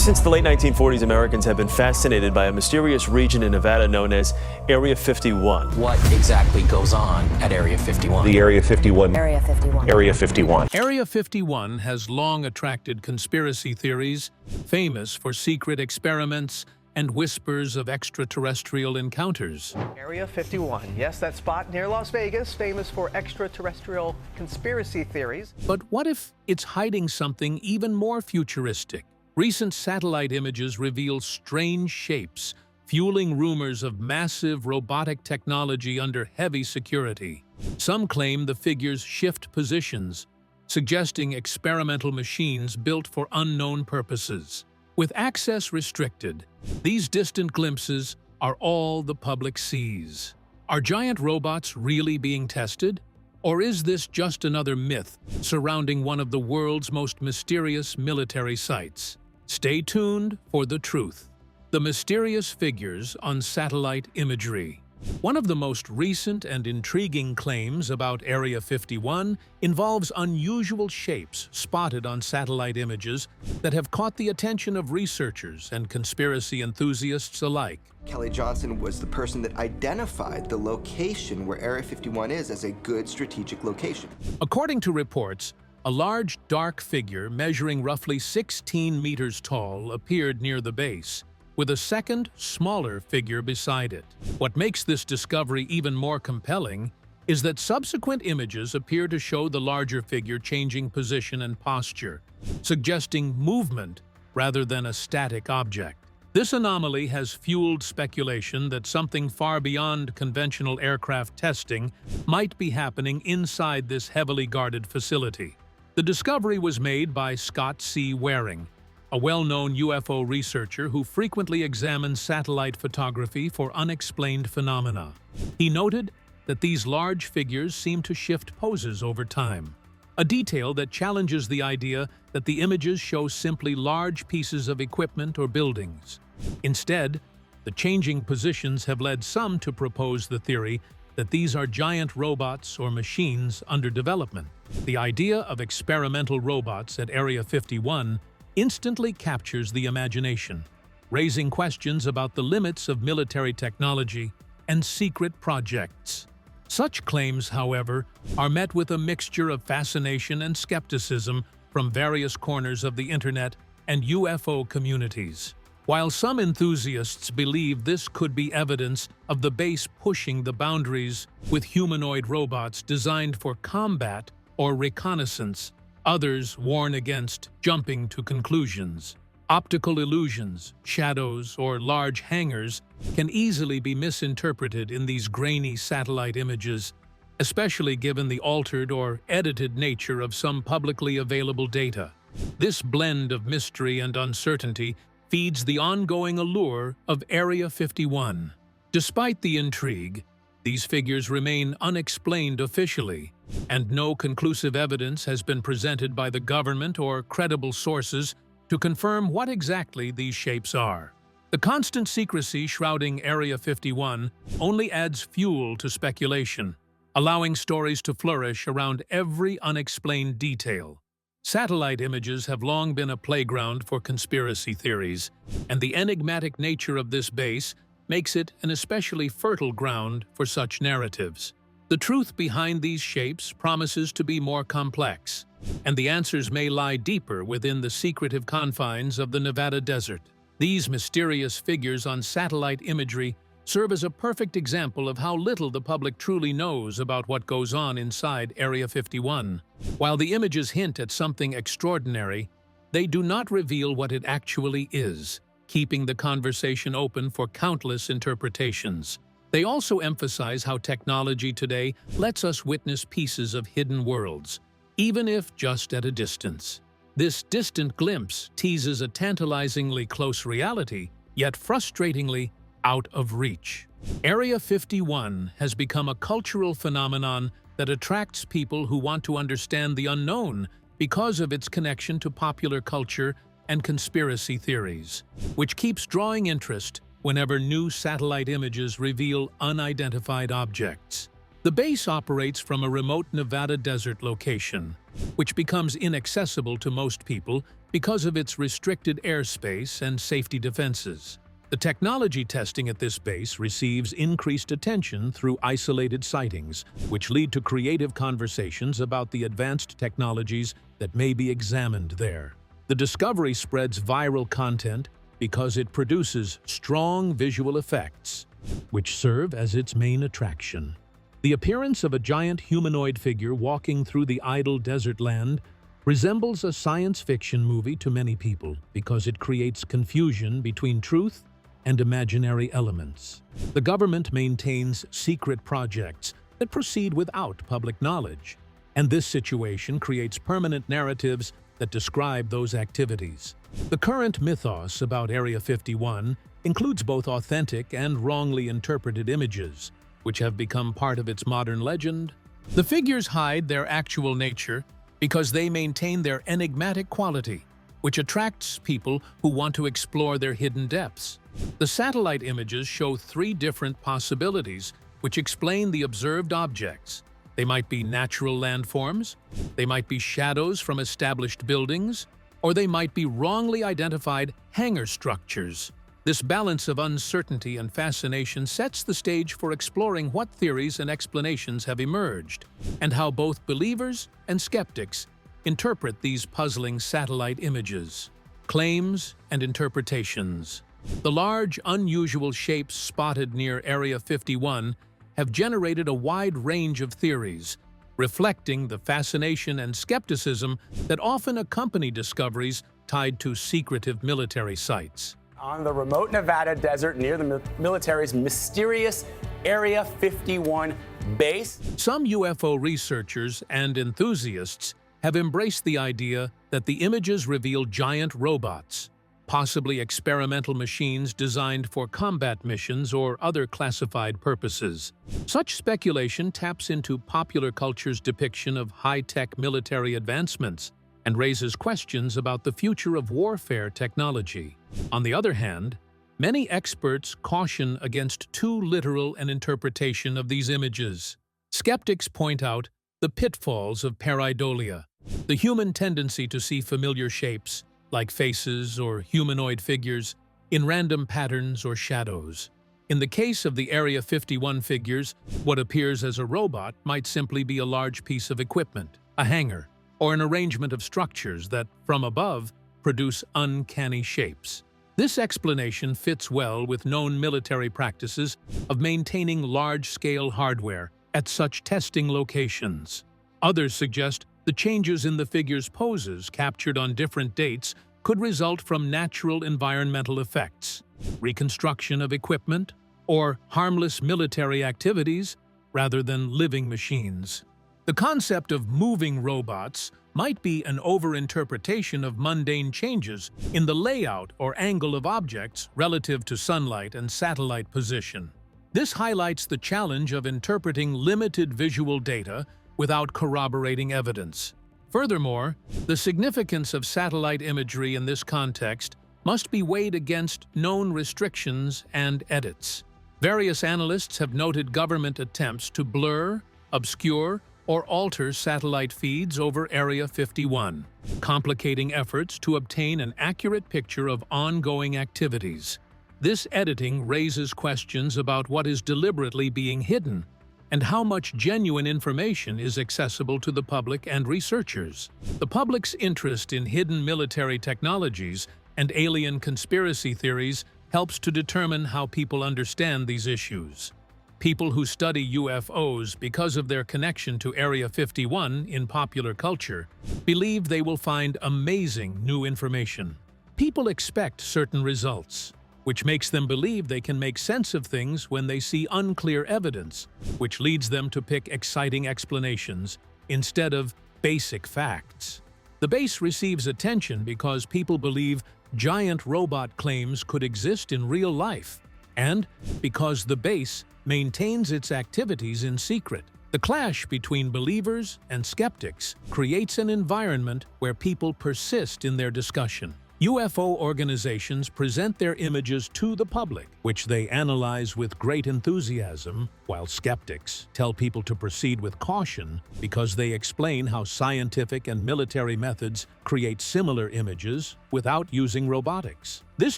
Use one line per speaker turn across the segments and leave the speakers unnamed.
Since the late 1940s, Americans have been fascinated by a mysterious region in Nevada known as Area 51.
What exactly goes on at Area 51?
The Area 51.
Area 51.
Area 51.
Area 51 has long attracted conspiracy theories, famous for secret experiments and whispers of extraterrestrial encounters.
Area 51, yes, that spot near Las Vegas, famous for extraterrestrial conspiracy theories.
But what if it's hiding something even more futuristic? Recent satellite images reveal strange shapes, fueling rumors of massive robotic technology under heavy security. Some claim the figures shift positions, suggesting experimental machines built for unknown purposes. With access restricted, these distant glimpses are all the public sees. Are giant robots really being tested? Or is this just another myth surrounding one of the world's most mysterious military sites? Stay tuned for the truth. The mysterious figures on satellite imagery. One of the most recent and intriguing claims about Area 51 involves unusual shapes spotted on satellite images that have caught the attention of researchers and conspiracy enthusiasts alike.
Kelly Johnson was the person that identified the location where Area 51 is as a good strategic location.
According to reports, a large, dark figure measuring roughly 16 meters tall appeared near the base, with a second, smaller figure beside it. What makes this discovery even more compelling is that subsequent images appear to show the larger figure changing position and posture, suggesting movement rather than a static object. This anomaly has fueled speculation that something far beyond conventional aircraft testing might be happening inside this heavily guarded facility. The discovery was made by Scott C. Waring, a well-known UFO researcher who frequently examines satellite photography for unexplained phenomena. He noted that these large figures seem to shift poses over time, a detail that challenges the idea that the images show simply large pieces of equipment or buildings. Instead, the changing positions have led some to propose the theory that these are giant robots or machines under development. The idea of experimental robots at Area 51 instantly captures the imagination, raising questions about the limits of military technology and secret projects. Such claims, however, are met with a mixture of fascination and skepticism from various corners of the internet and UFO communities. While some enthusiasts believe this could be evidence of the base pushing the boundaries with humanoid robots designed for combat or reconnaissance, others warn against jumping to conclusions. Optical illusions, shadows, or large hangars can easily be misinterpreted in these grainy satellite images, especially given the altered or edited nature of some publicly available data. This blend of mystery and uncertainty feeds the ongoing allure of Area 51. Despite the intrigue, these figures remain unexplained officially, and no conclusive evidence has been presented by the government or credible sources to confirm what exactly these shapes are. The constant secrecy shrouding Area 51 only adds fuel to speculation, allowing stories to flourish around every unexplained detail. Satellite images have long been a playground for conspiracy theories, and the enigmatic nature of this base makes it an especially fertile ground for such narratives. The truth behind these shapes promises to be more complex, and the answers may lie deeper within the secretive confines of the Nevada desert. These mysterious figures on satellite imagery serve as a perfect example of how little the public truly knows about what goes on inside Area 51. While the images hint at something extraordinary, they do not reveal what it actually is, keeping the conversation open for countless interpretations. They also emphasize how technology today lets us witness pieces of hidden worlds, even if just at a distance. This distant glimpse teases a tantalizingly close reality, yet frustratingly out of reach. Area 51 has become a cultural phenomenon that attracts people who want to understand the unknown because of its connection to popular culture and conspiracy theories, which keeps drawing interest whenever new satellite images reveal unidentified objects. The base operates from a remote Nevada desert location, which becomes inaccessible to most people because of its restricted airspace and safety defenses. The technology testing at this base receives increased attention through isolated sightings, which lead to creative conversations about the advanced technologies that may be examined there. The discovery spreads viral content because it produces strong visual effects, which serve as its main attraction. The appearance of a giant humanoid figure walking through the idle desert land resembles a science fiction movie to many people because it creates confusion between truth and imaginary elements. The government maintains secret projects that proceed without public knowledge, and this situation creates permanent narratives that describe those activities. The current mythos about Area 51 includes both authentic and wrongly interpreted images, which have become part of its modern legend. The figures hide their actual nature because they maintain their enigmatic quality, which attracts people who want to explore their hidden depths. The satellite images show three different possibilities which explain the observed objects. They might be natural landforms, they might be shadows from established buildings, or they might be wrongly identified hangar structures. This balance of uncertainty and fascination sets the stage for exploring what theories and explanations have emerged, and how both believers and skeptics interpret these puzzling satellite images. Claims and interpretations. The large, unusual shapes spotted near Area 51 have generated a wide range of theories, reflecting the fascination and skepticism that often accompany discoveries tied to secretive military sites.
On the remote Nevada desert near the military's mysterious Area 51 base.
Some UFO researchers and enthusiasts have embraced the idea that the images reveal giant robots, possibly experimental machines designed for combat missions or other classified purposes. Such speculation taps into popular culture's depiction of high-tech military advancements and raises questions about the future of warfare technology. On the other hand, many experts caution against too literal an interpretation of these images. Skeptics point out the pitfalls of pareidolia, the human tendency to see familiar shapes, like faces or humanoid figures, in random patterns or shadows. In the case of the Area 51 figures, what appears as a robot might simply be a large piece of equipment, a hangar, or an arrangement of structures that, from above, produce uncanny shapes. This explanation fits well with known military practices of maintaining large-scale hardware at such testing locations. Others suggest the changes in the figures' poses captured on different dates could result from natural environmental effects, reconstruction of equipment, or harmless military activities rather than living machines. The concept of moving robots might be an overinterpretation of mundane changes in the layout or angle of objects relative to sunlight and satellite position. This highlights the challenge of interpreting limited visual data without corroborating evidence. Furthermore, the significance of satellite imagery in this context must be weighed against known restrictions and edits. Various analysts have noted government attempts to blur, obscure, or alter satellite feeds over Area 51, complicating efforts to obtain an accurate picture of ongoing activities. This editing raises questions about what is deliberately being hidden and how much genuine information is accessible to the public and researchers. The public's interest in hidden military technologies and alien conspiracy theories helps to determine how people understand these issues. People who study UFOs because of their connection to Area 51 in popular culture believe they will find amazing new information. People expect certain results, which makes them believe they can make sense of things when they see unclear evidence, which leads them to pick exciting explanations instead of basic facts. The base receives attention because people believe giant robot claims could exist in real life, and because the base maintains its activities in secret. The clash between believers and skeptics creates an environment where people persist in their discussion. UFO organizations present their images to the public, which they analyze with great enthusiasm, while skeptics tell people to proceed with caution because they explain how scientific and military methods create similar images without using robotics. This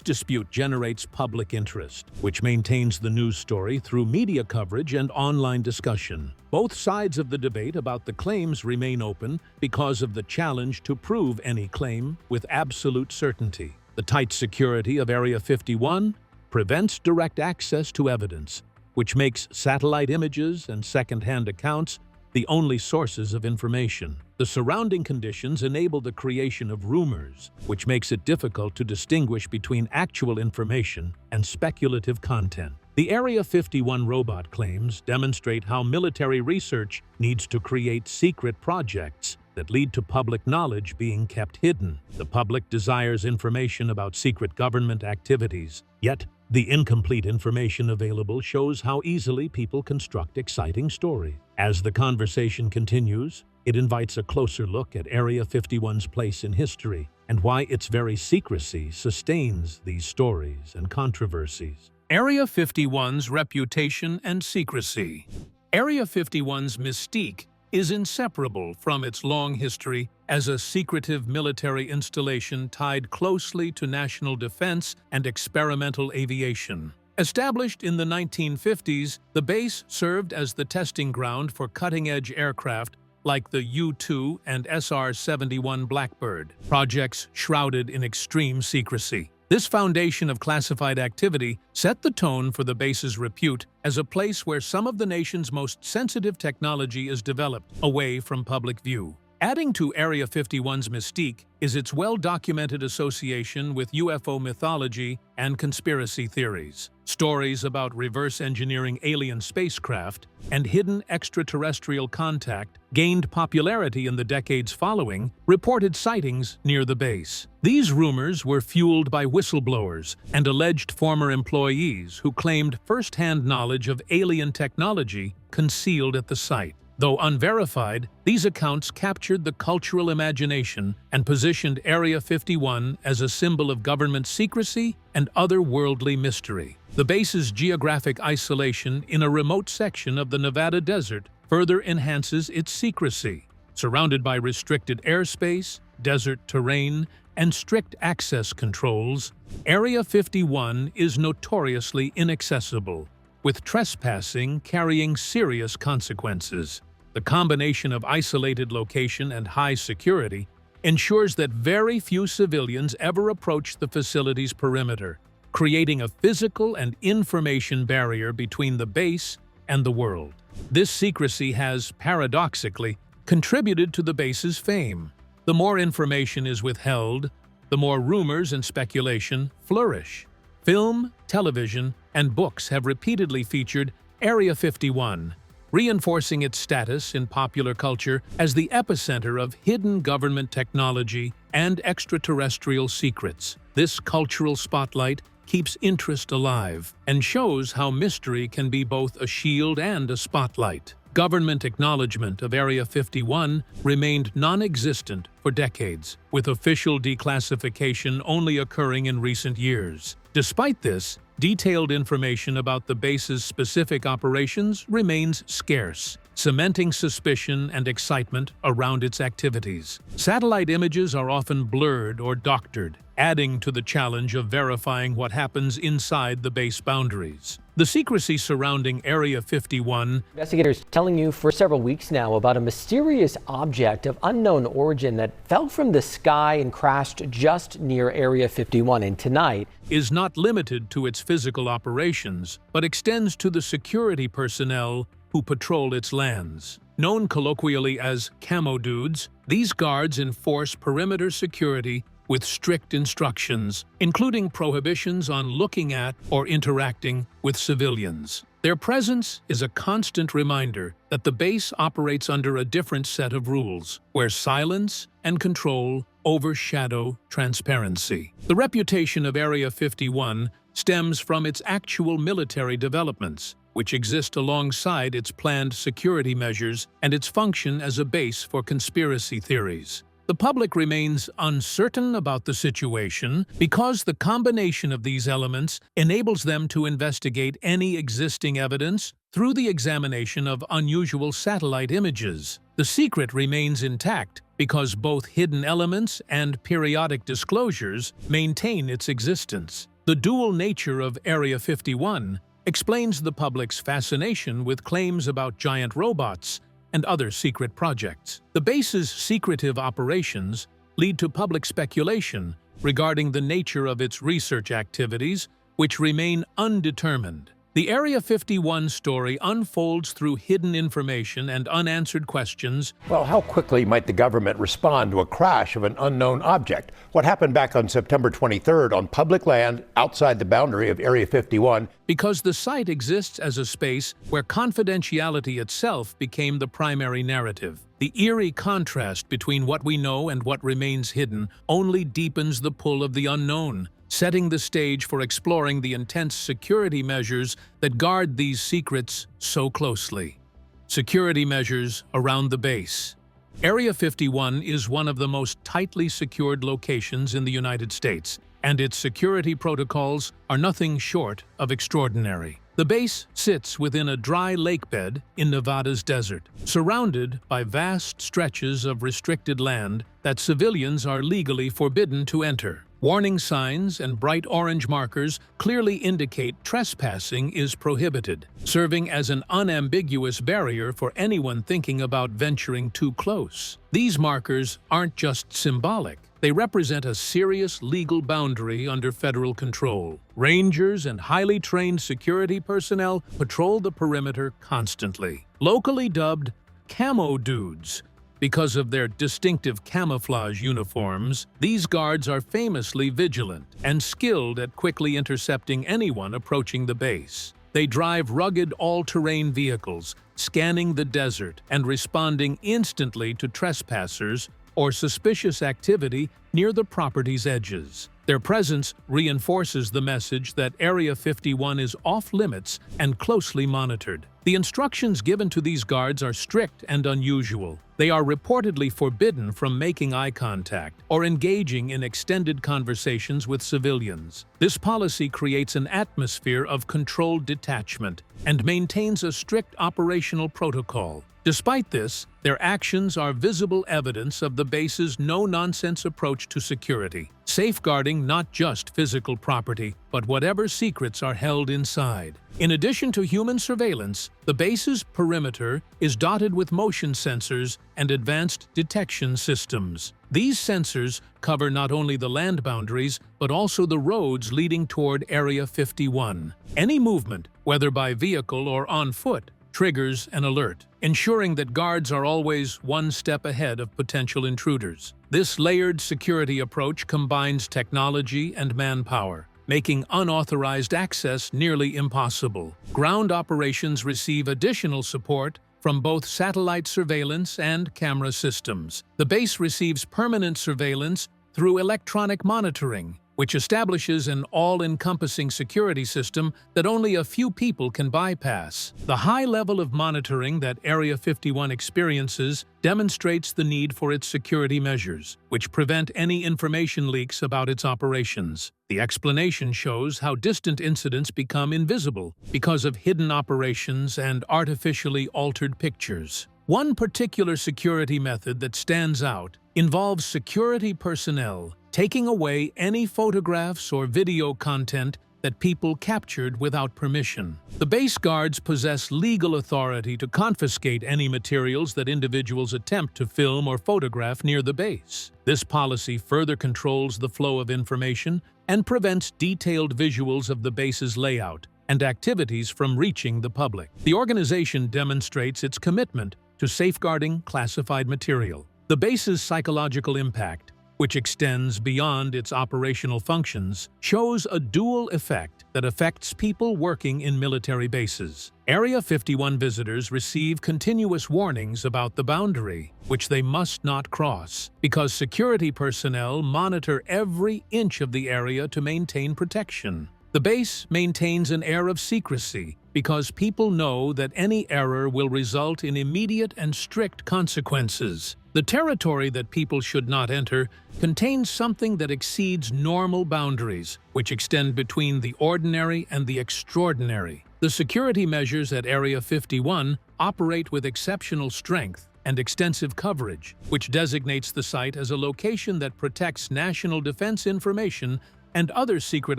dispute generates public interest, which maintains the news story through media coverage and online discussion. Both sides of the debate about the claims remain open because of the challenge to prove any claim with absolute certainty. The tight security of Area 51 prevents direct access to evidence, which makes satellite images and second-hand accounts the only sources of information. The surrounding conditions enable the creation of rumors, which makes it difficult to distinguish between actual information and speculative content. The Area 51 robot claims demonstrate how military research needs to create secret projects that lead to public knowledge being kept hidden. The public desires information about secret government activities, yet the incomplete information available shows how easily people construct exciting stories. As the conversation continues, it invites a closer look at Area 51's place in history and why its very secrecy sustains these stories and controversies. Area 51's reputation and secrecy. Area 51's mystique is inseparable from its long history as a secretive military installation tied closely to national defense and experimental aviation. Established in the 1950s, the base served as the testing ground for cutting-edge aircraft like the U-2 and SR-71 Blackbird, projects shrouded in extreme secrecy. This foundation of classified activity set the tone for the base's repute as a place where some of the nation's most sensitive technology is developed away from public view. Adding to Area 51's mystique is its well-documented association with UFO mythology and conspiracy theories. Stories about reverse engineering alien spacecraft and hidden extraterrestrial contact gained popularity in the decades following reported sightings near the base. These rumors were fueled by whistleblowers and alleged former employees who claimed first-hand knowledge of alien technology concealed at the site. Though unverified, these accounts captured the cultural imagination and positioned Area 51 as a symbol of government secrecy and otherworldly mystery. The base's geographic isolation in a remote section of the Nevada desert further enhances its secrecy. Surrounded by restricted airspace, desert terrain, and strict access controls, Area 51 is notoriously inaccessible, with trespassing carrying serious consequences. The combination of isolated location and high security ensures that very few civilians ever approach the facility's perimeter, creating a physical and information barrier between the base and the world. This secrecy has, paradoxically, contributed to the base's fame. The more information is withheld, the more rumors and speculation flourish. Film, television, and books have repeatedly featured Area 51, reinforcing its status in popular culture as the epicenter of hidden government technology and extraterrestrial secrets. This cultural spotlight keeps interest alive and shows how mystery can be both a shield and a spotlight. Government acknowledgement of Area 51 remained non-existent for decades, with official declassification only occurring in recent years. Despite this, detailed information about the base's specific operations remains scarce, cementing suspicion and excitement around its activities. Satellite images are often blurred or doctored, adding to the challenge of verifying what happens inside the base boundaries. The secrecy surrounding Area 51.
Investigators telling you for several weeks now about a mysterious object of unknown origin that fell from the sky and crashed just near Area 51. And tonight
is not limited to its physical operations, but extends to the security personnel who patrol its lands. Known colloquially as camo dudes, these guards enforce perimeter security with strict instructions, including prohibitions on looking at or interacting with civilians. Their presence is a constant reminder that the base operates under a different set of rules, where silence and control overshadow transparency. The reputation of Area 51 stems from its actual military developments, which exist alongside its planned security measures and its function as a base for conspiracy theories. The public remains uncertain about the situation because the combination of these elements enables them to investigate any existing evidence through the examination of unusual satellite images. The secret remains intact because both hidden elements and periodic disclosures maintain its existence. The dual nature of Area 51 explains the public's fascination with claims about giant robots and other secret projects. The base's secretive operations lead to public speculation regarding the nature of its research activities, which remain undetermined. The Area 51 story unfolds through hidden information and unanswered questions.
Well, how quickly might the government respond to a crash of an unknown object? What happened back on September 23rd on public land outside the boundary of Area 51?
Because the site exists as a space where confidentiality itself became the primary narrative. The eerie contrast between what we know and what remains hidden only deepens the pull of the unknown, setting the stage for exploring the intense security measures that guard these secrets so closely. Security measures around the base. Area 51 is one of the most tightly secured locations in the United States, and its security protocols are nothing short of extraordinary. The base sits within a dry lakebed in Nevada's desert, surrounded by vast stretches of restricted land that civilians are legally forbidden to enter. Warning signs and bright orange markers clearly indicate trespassing is prohibited, serving as an unambiguous barrier for anyone thinking about venturing too close. These markers aren't just symbolic. They represent a serious legal boundary under federal control. Rangers and highly trained security personnel patrol the perimeter constantly. Locally dubbed Camo Dudes, because of their distinctive camouflage uniforms, these guards are famously vigilant and skilled at quickly intercepting anyone approaching the base. They drive rugged all-terrain vehicles, scanning the desert and responding instantly to trespassers or suspicious activity near the property's edges. Their presence reinforces the message that Area 51 is off-limits and closely monitored. The instructions given to these guards are strict and unusual. They are reportedly forbidden from making eye contact or engaging in extended conversations with civilians. This policy creates an atmosphere of controlled detachment and maintains a strict operational protocol. Despite this, their actions are visible evidence of the base's no-nonsense approach to security, safeguarding not just physical property, but whatever secrets are held inside. In addition to human surveillance, the base's perimeter is dotted with motion sensors and advanced detection systems. These sensors cover not only the land boundaries, but also the roads leading toward Area 51. Any movement, whether by vehicle or on foot, triggers an alert, ensuring that guards are always one step ahead of potential intruders. This layered security approach combines technology and manpower, making unauthorized access nearly impossible. Ground operations receive additional support from both satellite surveillance and camera systems. The base receives permanent surveillance through electronic monitoring, which establishes an all-encompassing security system that only a few people can bypass. The high level of monitoring that Area 51 experiences demonstrates the need for its security measures, which prevent any information leaks about its operations. The explanation shows how distant incidents become invisible because of hidden operations and artificially altered pictures. One particular security method that stands out involves security personnel taking away any photographs or video content that people captured without permission. The base guards possess legal authority to confiscate any materials that individuals attempt to film or photograph near the base. This policy further controls the flow of information and prevents detailed visuals of the base's layout and activities from reaching the public. The organization demonstrates its commitment to safeguarding classified material. The base's psychological impact, which extends beyond its operational functions, shows a dual effect that affects people working in military bases. Area 51 visitors receive continuous warnings about the boundary, which they must not cross, because security personnel monitor every inch of the area to maintain protection. The base maintains an air of secrecy because people know that any error will result in immediate and strict consequences. The territory that people should not enter contains something that exceeds normal boundaries, which extend between the ordinary and the extraordinary. The security measures at Area 51 operate with exceptional strength and extensive coverage, which designates the site as a location that protects national defense information and other secret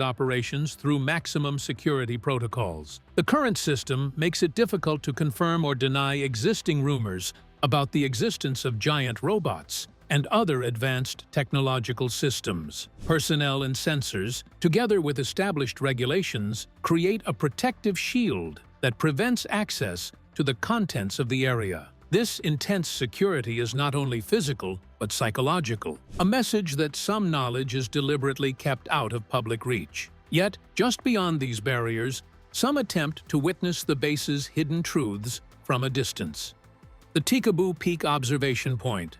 operations through maximum security protocols. The current system makes it difficult to confirm or deny existing rumors about the existence of giant robots and other advanced technological systems. Personnel and sensors, together with established regulations, create a protective shield that prevents access to the contents of the area. This intense security is not only physical, but psychological, a message that some knowledge is deliberately kept out of public reach. Yet, just beyond these barriers, some attempt to witness the base's hidden truths from a distance. The Tekaboo Peak Observation Point.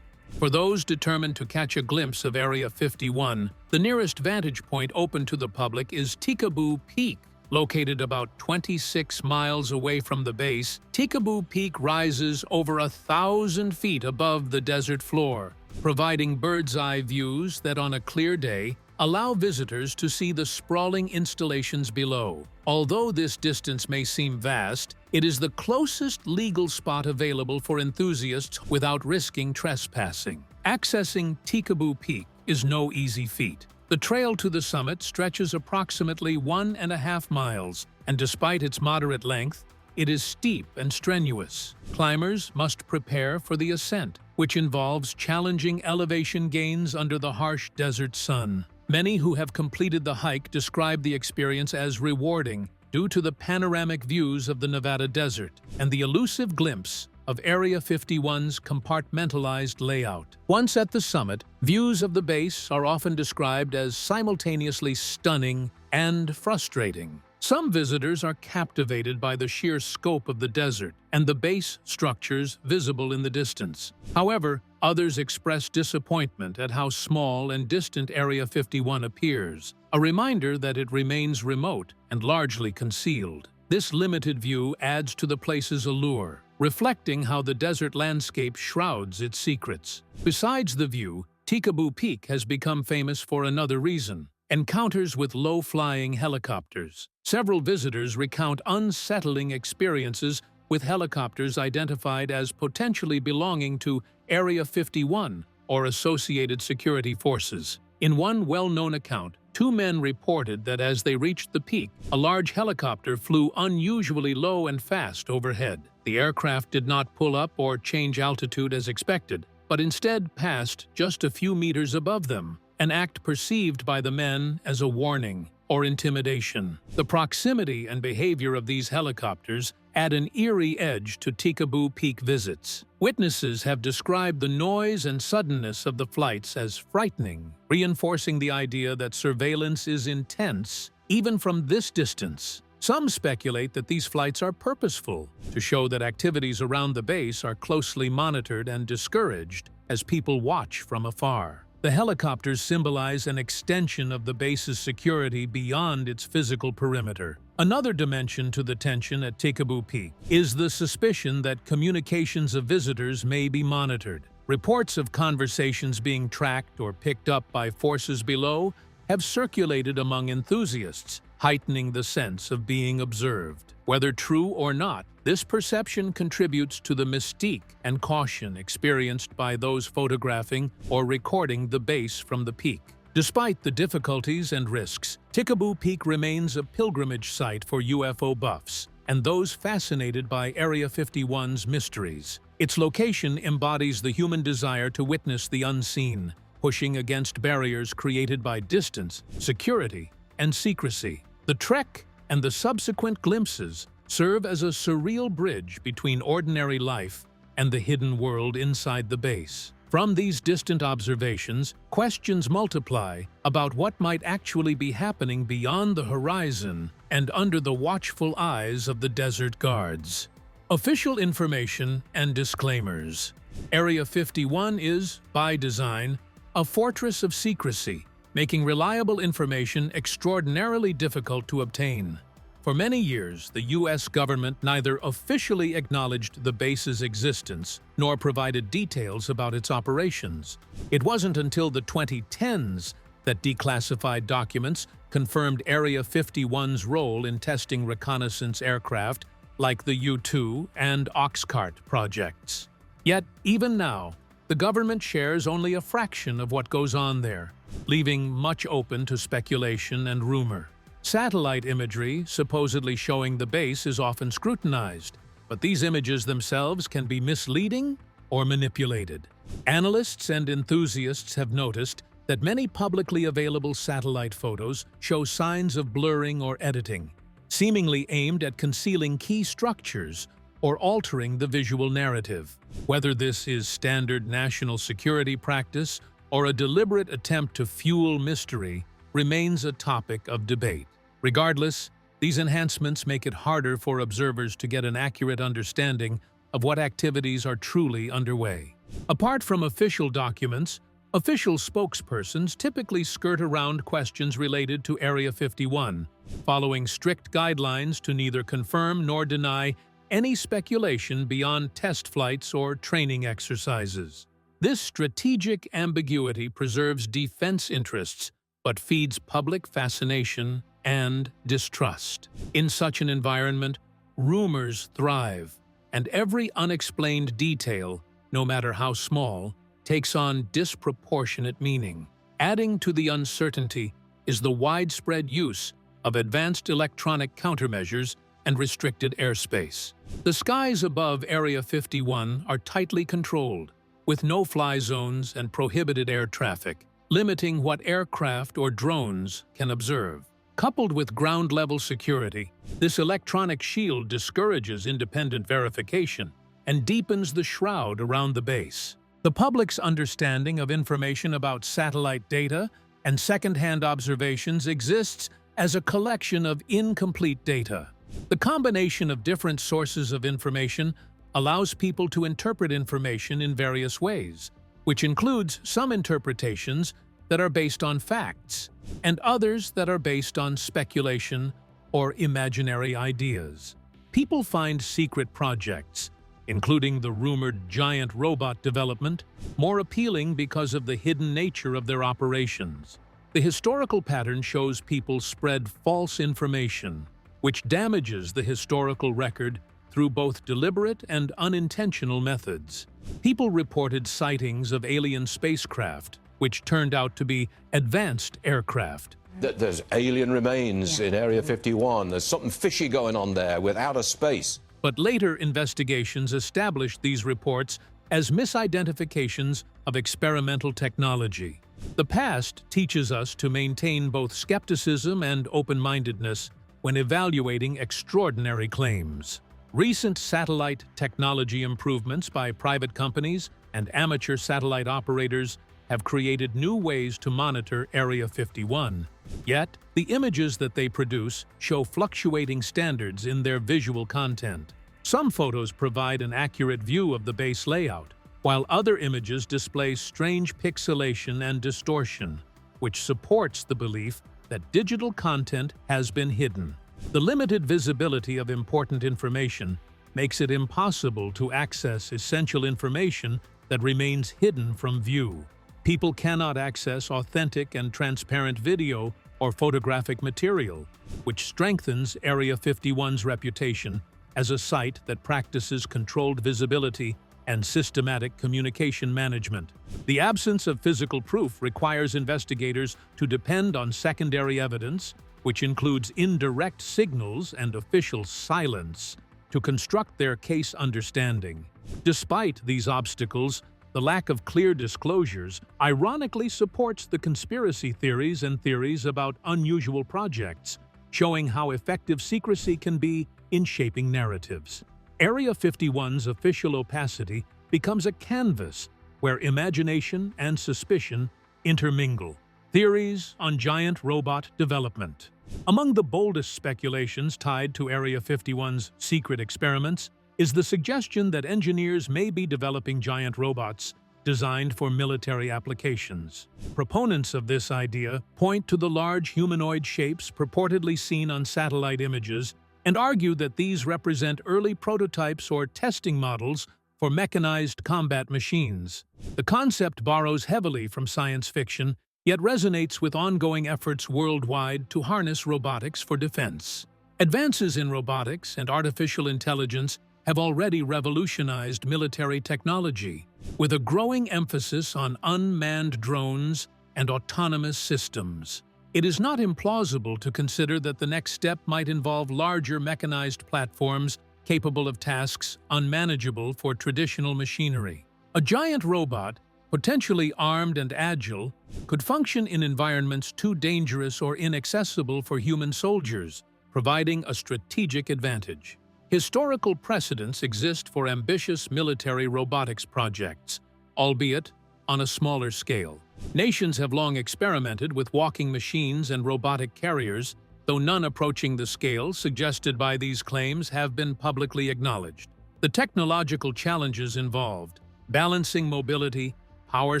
For those determined to catch a glimpse of Area 51, the nearest vantage point open to the public is Tekaboo Peak. Located about 26 miles away from the base, Tekaboo Peak rises over 1,000 feet above the desert floor, providing bird's-eye views that on a clear day allow visitors to see the sprawling installations below. Although this distance may seem vast, it is the closest legal spot available for enthusiasts without risking trespassing. Accessing Tekaboo Peak is no easy feat. The trail to the summit stretches approximately 1.5 miles, and despite its moderate length, it is steep and strenuous. Climbers must prepare for the ascent, which involves challenging elevation gains under the harsh desert sun. Many who have completed the hike describe the experience as rewarding due to the panoramic views of the Nevada desert and the elusive glimpse of Area 51's compartmentalized layout. Once at the summit, views of the base are often described as simultaneously stunning and frustrating. Some visitors are captivated by the sheer scope of the desert and the base structures visible in the distance. However, others express disappointment at how small and distant Area 51 appears, a reminder that it remains remote and largely concealed. This limited view adds to the place's allure, reflecting how the desert landscape shrouds its secrets. Besides the view, Tekaboo Peak has become famous for another reason: encounters with low-flying helicopters. Several visitors recount unsettling experiences with helicopters identified as potentially belonging to Area 51 or associated security forces. In one well-known account, 2 men reported that as they reached the peak, a large helicopter flew unusually low and fast overhead. The aircraft did not pull up or change altitude as expected, but instead passed just a few meters above them, an act perceived by the men as a warning or intimidation. The proximity and behavior of these helicopters add an eerie edge to Tekaboo Peak visits. Witnesses have described the noise and suddenness of the flights as frightening, reinforcing the idea that surveillance is intense even from this distance. Some speculate that these flights are purposeful, to show that activities around the base are closely monitored and discouraged as people watch from afar. The helicopters symbolize an extension of the base's security beyond its physical perimeter. Another dimension to the tension at Tekaboo Peak is the suspicion that communications of visitors may be monitored. Reports of conversations being tracked or picked up by forces below have circulated among enthusiasts, heightening the sense of being observed. Whether true or not, this perception contributes to the mystique and caution experienced by those photographing or recording the base from the peak. Despite the difficulties and risks, Tekaboo Peak remains a pilgrimage site for UFO buffs and those fascinated by Area 51's mysteries. Its location embodies the human desire to witness the unseen, pushing against barriers created by distance, security, and secrecy. The trek and the subsequent glimpses serve as a surreal bridge between ordinary life and the hidden world inside the base. From these distant observations, questions multiply about what might actually be happening beyond the horizon and under the watchful eyes of the desert guards. Official information and disclaimers. Area 51 is, by design, a fortress of secrecy, making reliable information extraordinarily difficult to obtain. For many years, the U.S. government neither officially acknowledged the base's existence nor provided details about its operations. It wasn't until the 2010s that declassified documents confirmed Area 51's role in testing reconnaissance aircraft like the U-2 and Oxcart projects. Yet, even now, the government shares only a fraction of what goes on there, leaving much open to speculation and rumor. Satellite imagery supposedly showing the base is often scrutinized, but these images themselves can be misleading or manipulated. Analysts and enthusiasts have noticed that many publicly available satellite photos show signs of blurring or editing, seemingly aimed at concealing key structures or altering the visual narrative. Whether this is standard national security practice or a deliberate attempt to fuel mystery remains a topic of debate. Regardless, these enhancements make it harder for observers to get an accurate understanding of what activities are truly underway. Apart from official documents, official spokespersons typically skirt around questions related to Area 51, following strict guidelines to neither confirm nor deny any speculation beyond test flights or training exercises. This strategic ambiguity preserves defense interests, but feeds public fascination and distrust. In such an environment, rumors thrive, and every unexplained detail, no matter how small, takes on disproportionate meaning. Adding to the uncertainty is the widespread use of advanced electronic countermeasures and restricted airspace. The skies above Area 51 are tightly controlled, with no-fly zones and prohibited air traffic, limiting what aircraft or drones can observe. Coupled with ground-level security, this electronic shield discourages independent verification and deepens the shroud around the base. The public's understanding of information about satellite data and second-hand observations exists as a collection of incomplete data. The combination of different sources of information allows people to interpret information in various ways, which includes some interpretations that are based on facts and others that are based on speculation or imaginary ideas. People find secret projects, including the rumored giant robot development, more appealing because of the hidden nature of their operations. The historical pattern shows people spread false information, which damages the historical record through both deliberate and unintentional methods. People reported sightings of alien spacecraft, which turned out to be advanced aircraft.
There's alien remains in Area 51. There's something fishy going on there with outer space.
But later investigations established these reports as misidentifications of experimental technology. The past teaches us to maintain both skepticism and open-mindedness when evaluating extraordinary claims. Recent satellite technology improvements by private companies and amateur satellite operators have created new ways to monitor Area 51. Yet, the images that they produce show fluctuating standards in their visual content. Some photos provide an accurate view of the base layout, while other images display strange pixelation and distortion, which supports the belief that digital content has been hidden. The limited visibility of important information makes it impossible to access essential information that remains hidden from view. People cannot access authentic and transparent video or photographic material, which strengthens Area 51's reputation as a site that practices controlled visibility and systematic communication management. The absence of physical proof requires investigators to depend on secondary evidence, which includes indirect signals and official silence, to construct their case understanding. Despite these obstacles, the lack of clear disclosures ironically supports the conspiracy theories and theories about unusual projects, showing how effective secrecy can be in shaping narratives. Area 51's official opacity becomes a canvas where imagination and suspicion intermingle. Theories on giant robot development. Among the boldest speculations tied to Area 51's secret experiments is the suggestion that engineers may be developing giant robots designed for military applications. Proponents of this idea point to the large humanoid shapes purportedly seen on satellite images and argue that these represent early prototypes or testing models for mechanized combat machines. The concept borrows heavily from science fiction yet resonates with ongoing efforts worldwide to harness robotics for defense. Advances in robotics and artificial intelligence have already revolutionized military technology, with a growing emphasis on unmanned drones and autonomous systems. It is not implausible to consider that the next step might involve larger mechanized platforms capable of tasks unmanageable for traditional machinery. A giant robot, potentially armed and agile, could function in environments too dangerous or inaccessible for human soldiers, providing a strategic advantage. Historical precedents exist for ambitious military robotics projects, albeit on a smaller scale. Nations have long experimented with walking machines and robotic carriers, though none approaching the scale suggested by these claims have been publicly acknowledged. The technological challenges involved, balancing mobility, power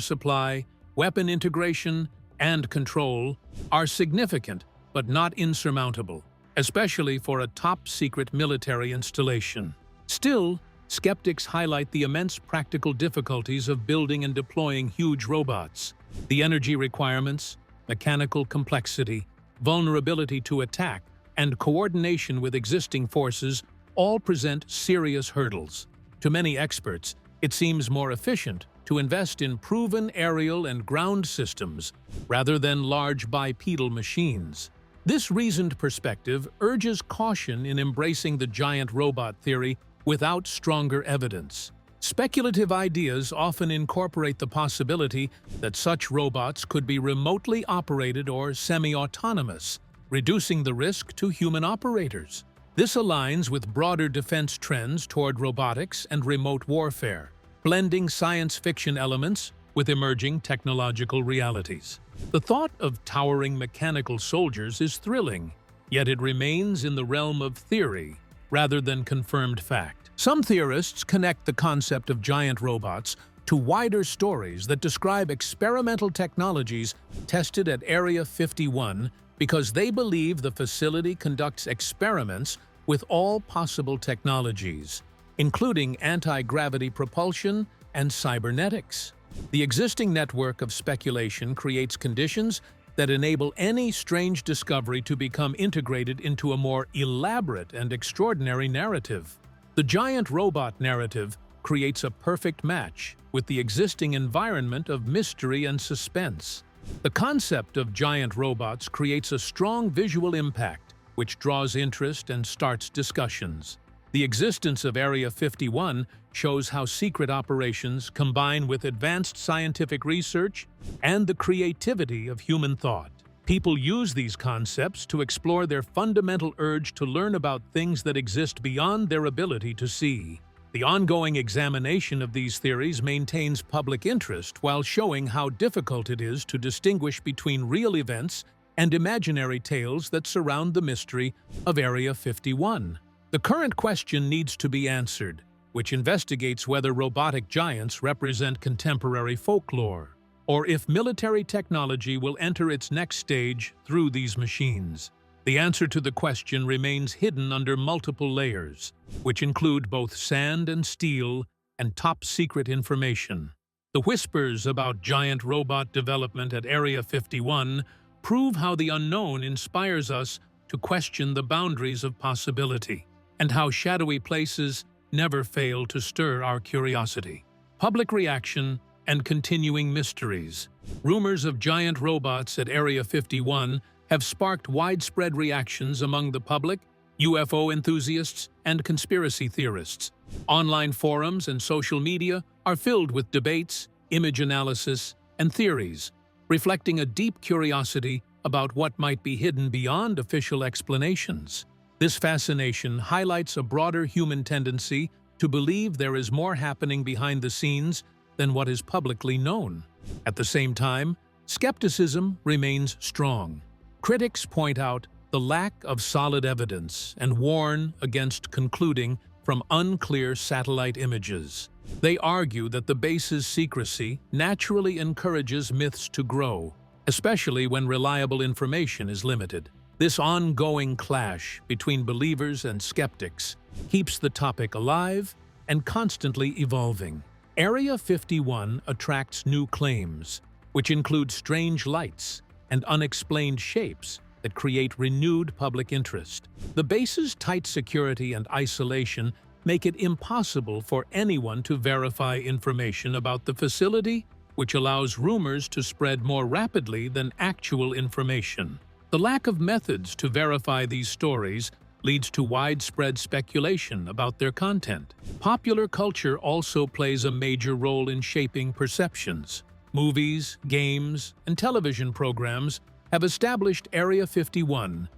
supply, weapon integration, and control, are significant but not insurmountable, especially for a top-secret military installation. Still, skeptics highlight the immense practical difficulties of building and deploying huge robots. The energy requirements, mechanical complexity, vulnerability to attack, and coordination with existing forces all present serious hurdles. To many experts, it seems more efficient to invest in proven aerial and ground systems rather than large bipedal machines. This reasoned perspective urges caution in embracing the giant robot theory without stronger evidence. Speculative ideas often incorporate the possibility that such robots could be remotely operated or semi-autonomous, reducing the risk to human operators. This aligns with broader defense trends toward robotics and remote warfare, blending science fiction elements with emerging technological realities. The thought of towering mechanical soldiers is thrilling, yet it remains in the realm of theory rather than confirmed fact. Some theorists connect the concept of giant robots to wider stories that describe experimental technologies tested at Area 51 because they believe the facility conducts experiments with all possible technologies, including anti-gravity propulsion and cybernetics. The existing network of speculation creates conditions that enable any strange discovery to become integrated into a more elaborate and extraordinary narrative. The giant robot narrative creates a perfect match with the existing environment of mystery and suspense. The concept of giant robots creates a strong visual impact, which draws interest and starts discussions. The existence of Area 51 shows how secret operations combine with advanced scientific research and the creativity of human thought. People use these concepts to explore their fundamental urge to learn about things that exist beyond their ability to see. The ongoing examination of these theories maintains public interest while showing how difficult it is to distinguish between real events and imaginary tales that surround the mystery of Area 51. The current question needs to be answered, which investigates whether robotic giants represent contemporary folklore, or if military technology will enter its next stage through these machines. The answer to the question remains hidden under multiple layers, which include both sand and steel and top-secret information. The whispers about giant robot development at Area 51 prove how the unknown inspires us to question the boundaries of possibility, and how shadowy places never fail to stir our curiosity. Public reaction and continuing mysteries. Rumors of giant robots at Area 51 have sparked widespread reactions among the public, UFO enthusiasts, and conspiracy theorists. Online forums and social media are filled with debates, image analysis, and theories, reflecting a deep curiosity about what might be hidden beyond official explanations. This fascination highlights a broader human tendency to believe there is more happening behind the scenes than what is publicly known. At the same time, skepticism remains strong. Critics point out the lack of solid evidence and warn against concluding from unclear satellite images. They argue that the base's secrecy naturally encourages myths to grow, especially when reliable information is limited. This ongoing clash between believers and skeptics keeps the topic alive and constantly evolving. Area 51 attracts new claims, which include strange lights and unexplained shapes that create renewed public interest. The base's tight security and isolation make it impossible for anyone to verify information about the facility, which allows rumors to spread more rapidly than actual information. The lack of methods to verify these stories leads to widespread speculation about their content. Popular culture also plays a major role in shaping perceptions. Movies, games, and television programs have established Area 51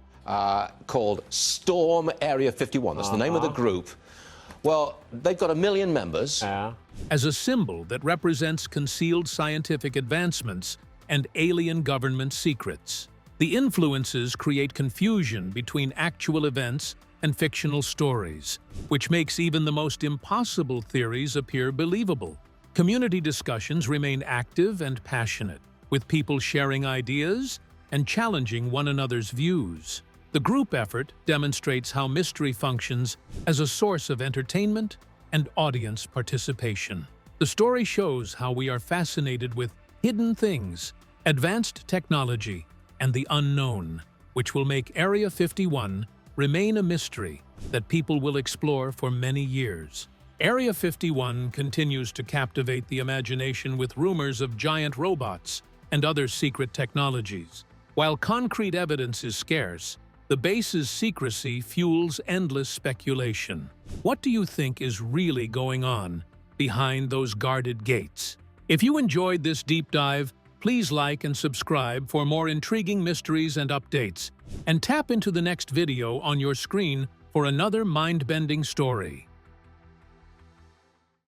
called Storm Area 51. That's the name of the group. Well, they've got 1 million members.
as a symbol that represents concealed scientific advancements and alien government secrets. The influences create confusion between actual events and fictional stories, which makes even the most impossible theories appear believable. Community discussions remain active and passionate, with people sharing ideas and challenging one another's views. The group effort demonstrates how mystery functions as a source of entertainment and audience participation. The story shows how we are fascinated with hidden things, advanced technology, and the unknown, which will make Area 51 remain a mystery that people will explore for many years. Area 51 continues to captivate the imagination with rumors of giant robots and other secret technologies. While concrete evidence is scarce, the base's secrecy fuels endless speculation. What do you think is really going on behind those guarded gates? If you enjoyed this deep dive, please like and subscribe for more intriguing mysteries and updates, and tap into the next video on your screen for another mind-bending story.